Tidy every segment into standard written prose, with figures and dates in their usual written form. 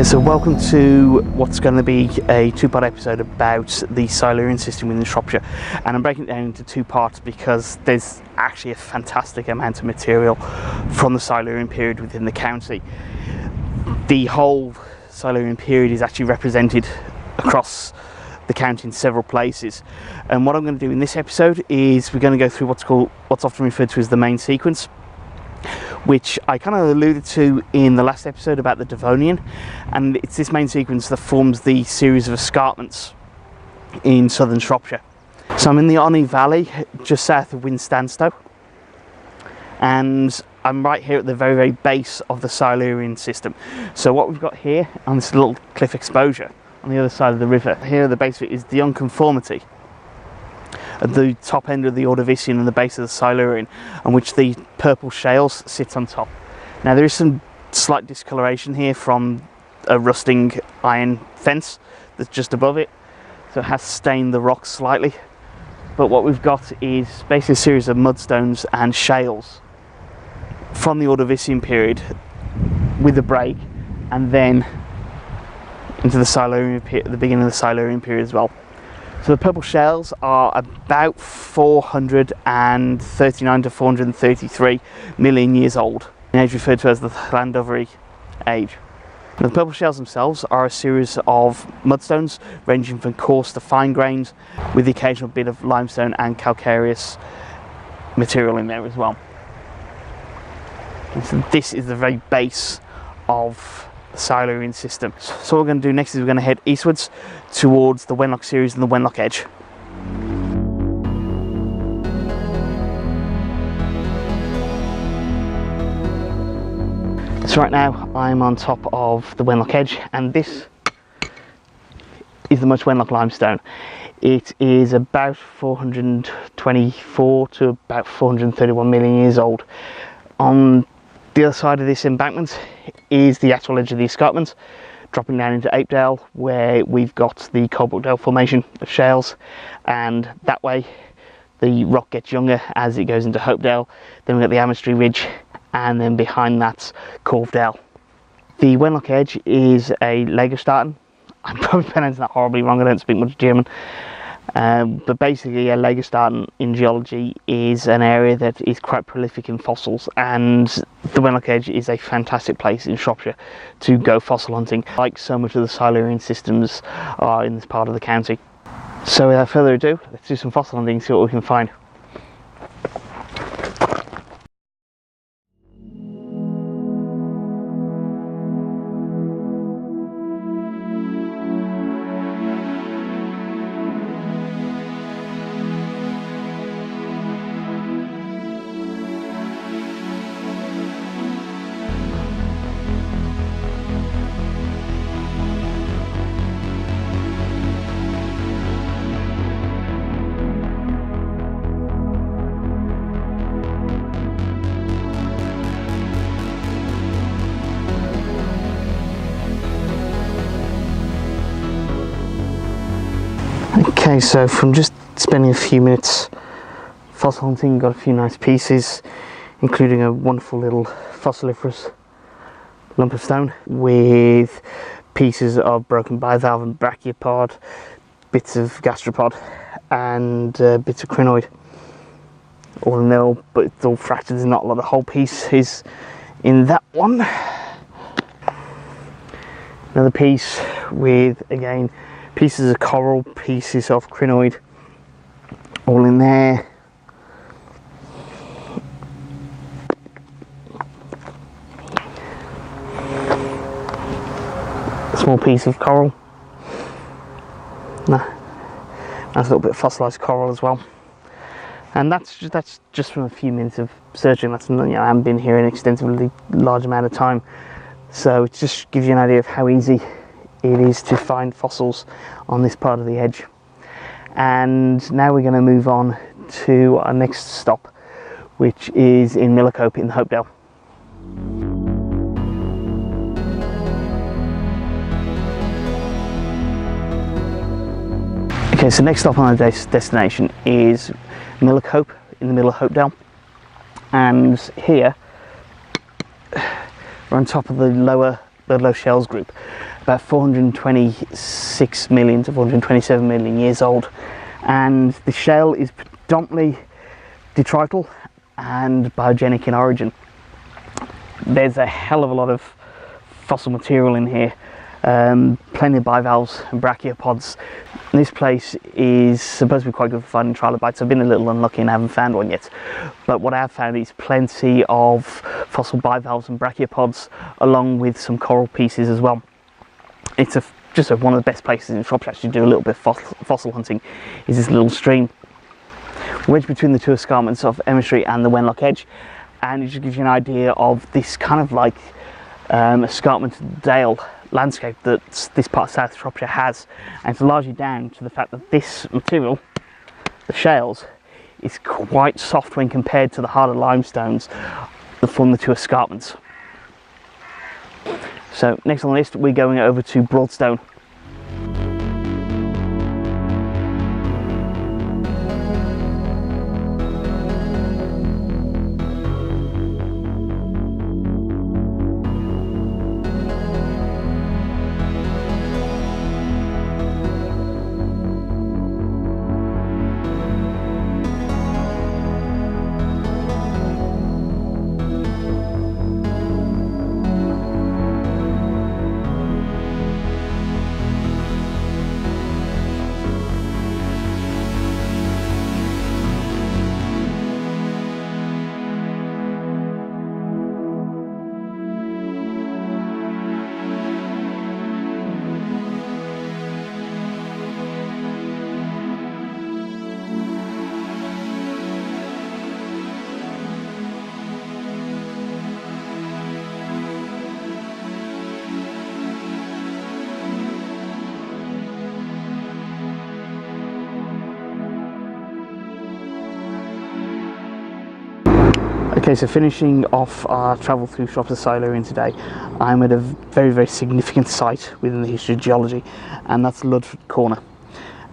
Okay, so welcome to what's going to be a two-part episode about the Silurian system within Shropshire, and I'm breaking it down into two parts because there's actually a fantastic amount of material from the Silurian period within the county. The whole Silurian period is actually represented across the county in several places, and what I'm going to do in this episode is we're going to go through what's often referred to as the main sequence, which I kind of alluded to in the last episode about the Devonian, and it's this main sequence that forms the series of escarpments in southern Shropshire. So I'm in the Onny Valley, just south of Winstanstow, and I'm right here at the very, very base of the Silurian system. So what we've got here on this little cliff exposure on the other side of the river, here at the base of it is the unconformity at the top end of the Ordovician and the base of the Silurian, on which the purple shales sit on top. Now there is some slight discoloration here from a rusting iron fence that's just above it, so it has stained the rocks slightly, but what we've got is basically a series of mudstones and shales from the Ordovician period with a break, and then into the Silurian period, the beginning of the Silurian period as well. So the purple shales are about 439 to 433 million years old, an age referred to as the Llandovery Age. Now, the purple shales themselves are a series of mudstones ranging from coarse to fine grains, with the occasional bit of limestone and calcareous material in there as well. And so this is the very base of the Silurian system. So what we're going to do next is we're going to head eastwards towards the Wenlock series and the Wenlock Edge. So right now I'm on top of the Wenlock Edge, and this is the much Wenlock limestone. It is about 424 to about 431 million years old. On the other side of this embankment is the actual edge of the escarpment, dropping down into Apedale, where we've got the Coalbrookdale formation of shales, and that way the rock gets younger as it goes into Hopedale. Then we've got the Amistry Ridge, and then behind that's Corvedale. The Wenlock Edge is a Lagerstätten. I'm probably pronouncing that horribly wrong, I don't speak much German. But basically a Lagerstätten in geology is an area that is quite prolific in fossils, and the Wenlock Edge is a fantastic place in Shropshire to go fossil hunting, like so much of the Silurian systems are in this part of the county. So without further ado, let's do some fossil hunting and see what we can find. Okay, so from just spending a few minutes fossil hunting, got a few nice pieces, including a wonderful little fossiliferous lump of stone with pieces of broken bivalve and brachiopod, bits of gastropod, and bits of crinoid, all in there, but it's all fractured. There's not a lot. The whole piece is in that one. Another piece with, again, pieces of coral, pieces of crinoid, all in there. A small piece of coral. Nice little bit of fossilised coral as well. And that's just from a few minutes of searching. That's, I haven't been here an extensively large amount of time, so it just gives you an idea of how easy it is to find fossils on this part of the edge. And now we're going to move on to our next stop, which is in Millicope in Hopedale. Okay, so next stop on our destination is Millicope in the middle of Hopedale, and here we're on top of the lower Ludlow Shales group, about 426 million to 427 million years old, and the shale is predominantly detrital and biogenic in origin. There's a hell of a lot of fossil material in here, plenty of bivalves and brachiopods. And this place is supposed to be quite good for finding trilobites. I've been a little unlucky and haven't found one yet, but what I have found is plenty of fossil bivalves and brachiopods, along with some coral pieces as well. It's just one of the best places in Shropshire to do a little bit of fossil hunting, is this little stream wedged between the two escarpments of Emissary and the Wenlock Edge, and it just gives you an idea of this kind of like escarpment dale landscape that this part of South Shropshire has, and it's largely down to the fact that this material, the shales, is quite soft when compared to the harder limestones that form the two escarpments. So next on the list, we're going over to Broadstone. Okay, so finishing off our travel through Shropshire Silurian today, I'm at a very, very significant site within the history of geology, and that's Ludford Corner.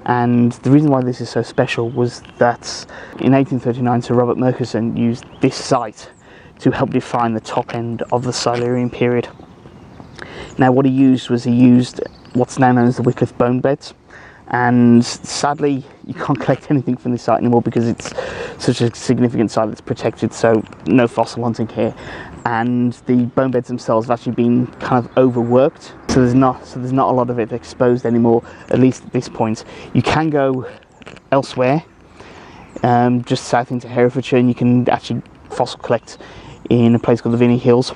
And the reason why this is so special was that in 1839 Sir Robert Murchison used this site to help define the top end of the Silurian period. Now what he used what's now known as the Wycliffe bone beds, and sadly you can't collect anything from this site anymore because it's such a significant site that's protected, so no fossil hunting here, and the bone beds themselves have actually been kind of overworked, so there's not a lot of it exposed anymore, at least at this point. You can go elsewhere, just south into Herefordshire, and you can actually fossil collect in a place called the Vinny Hills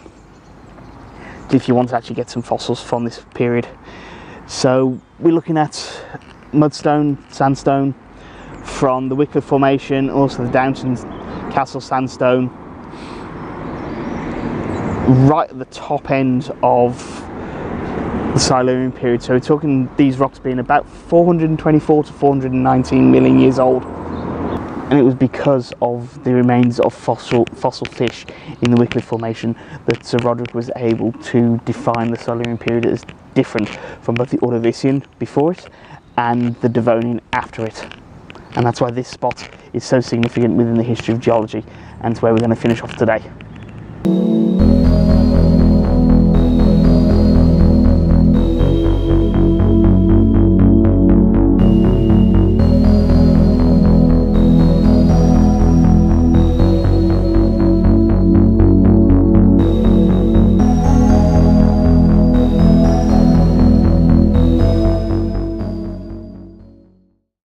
if you want to actually get some fossils from this period. So we're looking at mudstone, sandstone from the Wycliffe Formation, also the Downton Castle sandstone, right at the top end of the Silurian period. So we're talking these rocks being about 424 to 419 million years old. And it was because of the remains of fossil fish in the Wycliffe Formation that Sir Roderick was able to define the Silurian period as different from both the Ordovician before it and the Devonian after it. And that's why this spot is so significant within the history of geology, and it's where we're going to finish off today.